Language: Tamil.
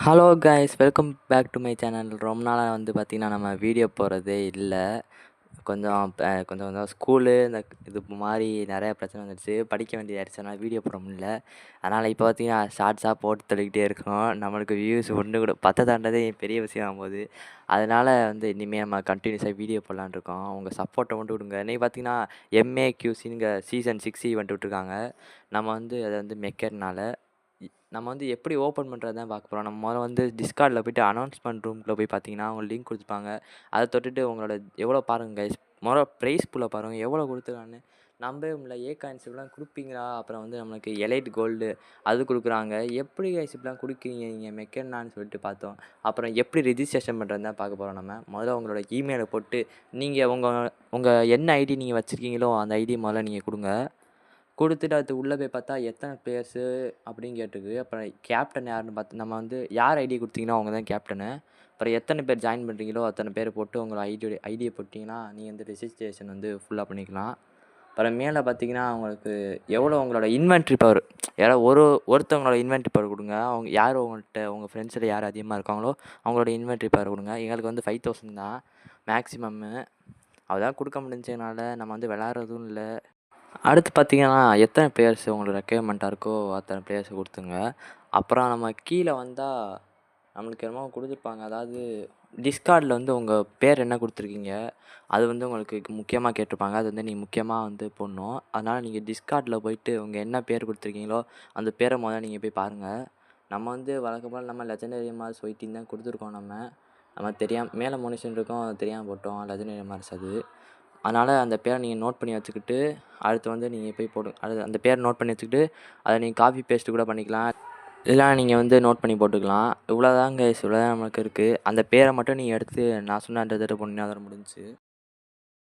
Hello guys, welcome back to my channel. ரொம்ப நாளாக வந்து பார்த்திங்கன்னா நம்ம வீடியோ போடுறதே இல்லை. கொஞ்சம் கொஞ்சம் ஸ்கூலு இந்த இது மாதிரி நிறையா பிரச்சனை வந்துடுச்சு. படிக்க வேண்டியதாகிடுச்சு. அதனால் வீடியோ போட முடியல. அதனால் இப்போ பார்த்திங்கன்னா ஷார்ட்ஸாக போட்டு தள்ளிக்கிட்டே இருக்கோம். நம்மளுக்கு வியூஸ் ஒன்று கூட 10 தாண்டதே பெரிய விஷயம் ஆகும்போது, அதனால் வந்து இனிமேல் நம்ம கண்டினியூஸாக வீடியோ போடலான்னு இருக்கோம். உங்கள் சப்போர்ட்டை மட்டும் கொடுங்க. இன்றைக்கி பார்த்திங்கன்னா MAQCங்க சீசன் 6 ஈவெண்ட் விட்டுருக்காங்க. நம்ம வந்து அதை வந்து மெக்கர்னால நம்ம வந்து எப்படி ஓப்பன் பண்ணுறது தான் பார்க்க போகிறோம். நம்ம முதல்ல வந்து டிஸ்கார்டில் போய்ட்டு அனௌன்ஸ்மெண்ட் ரூம்குள்ளே போய் பார்த்தீங்கன்னா அவங்க லிங்க் கொடுத்துருப்பாங்க. அதை தொட்டுட்டு உங்களோட எவ்வளோ பாருங்கள் கைஸ். முதல்ல ப்ரைஸ் புல்லை பாருங்கள் எவ்வளோ கொடுத்துருக்கான்னு. நம்பவே முடியல. காயின்ஸ் இப்படிலாம் கொடுப்பீங்களா? அப்புறம் வந்து நம்மளுக்கு எலைட் கோல்டு அது கொடுக்குறாங்க. எப்படி கைஸ் இப்படிலாம் கொடுக்குறீங்க நீங்கள் மெக்கன்னான்னு சொல்லிட்டு பார்த்தோம். அப்புறம் எப்படி ரிஜிஸ்ட்ரேஷன் பண்ணுறது தான் பார்க்க போகிறோம். நம்ம முதல்ல உங்களோட இமெயிலை போட்டு நீங்கள் உங்கள் என்ன ஐடி நீங்கள் வச்சுருக்கீங்களோ அந்த ஐடி முதல்ல நீங்கள் கொடுங்க. கொடுத்துட்டு அது உள்ளே போய் பார்த்தா எத்தனை பிளேயர்ஸு அப்படின்னு கேட்டிருக்கு. அப்புறம் கேப்டன் யாருன்னு பார்த்து நம்ம வந்து யார் ஐடி கொடுத்தீங்களோ அவங்க தான் கேப்டனு. அப்புறம் எத்தனை பேர் ஜாயின் பண்ணுறீங்களோ அத்தனை பேர் போட்டு உங்களோட ஐடியை போட்டிங்கன்னா நீங்கள் வந்து ரெஜிஸ்ட்ரேஷன் வந்து ஃபுல்லாக பண்ணிக்கலாம். அப்புறம் மேலே பார்த்தீங்கன்னா உங்களுக்கு எவ்வளோ உங்களோட இன்வென்ட்ரி பவர், யாராவது ஒருத்தவங்களோட இன்வென்ட்ரி பவர் கொடுங்க. அவங்க யார் உங்கள்கிட்ட உங்கள் ஃப்ரெண்ட்ஸில் யார் அதிகமாக இருக்காங்களோ அவங்களோட இன்வென்ட்ரி பவர் கொடுங்க. எங்களுக்கு வந்து 5000 தான் மேக்ஸிமம்மு. அதுதான் கொடுக்க முடிஞ்சதுனால நம்ம வந்து விளாட்றதும் இல்லை. அடுத்து பார்த்தீங்கன்னா எத்தனை பிளேயர்ஸ் உங்களுக்கு ரெக்யர்மெண்ட்டாக இருக்கோ அத்தனை பிளேயர்ஸை கொடுத்துங்க. அப்புறம் நம்ம கீழே வந்தால் நம்மளுக்கு என்னமோ கொடுத்துருப்பாங்க. அதாவது டிஸ்கார்டில் வந்து உங்கள் பேர் என்ன கொடுத்துருக்கீங்க அது வந்து உங்களுக்கு முக்கியமாக கேட்டிருப்பாங்க. அது வந்து நீங்கள் முக்கியமாக வந்து போடணும். அதனால் நீங்கள் டிஸ்கார்டில் போயிட்டு உங்கள் என்ன பேர் கொடுத்துருக்கீங்களோ அந்த பேரை முதல்ல நீங்கள் போய் பாருங்கள். நம்ம வந்து வழக்கமாக நம்ம லெஜண்டரி மார்ஸ் ஒயிட்டின் தான் கொடுத்துருக்கோம். நம்ம தெரியாமல் மேலே மனுஷன் இருக்கோம் தெரியாமல் போட்டோம் லெஜண்டரி மார்ஸ் அது. அதனால் அந்த பேரை நீங்கள் நோட் பண்ணி வச்சுக்கிட்டு அடுத்து வந்து நீங்கள் போய் அந்த பேரை நோட் பண்ணி வச்சுக்கிட்டு அதை நீங்கள் காப்பி பேஸ்ட்டு கூட பண்ணிக்கலாம். இதெல்லாம் நீங்கள் வந்து நோட் பண்ணி போட்டுக்கலாம். இவ்வளோதாங்க, இவ்வளோதான் நமக்கு இருக்குது. அந்த பேரை மட்டும் நீங்கள் எடுத்து நான் சொன்ன அந்த இதில் போனீங்கன்னா அதோட முடிஞ்சுச்சு.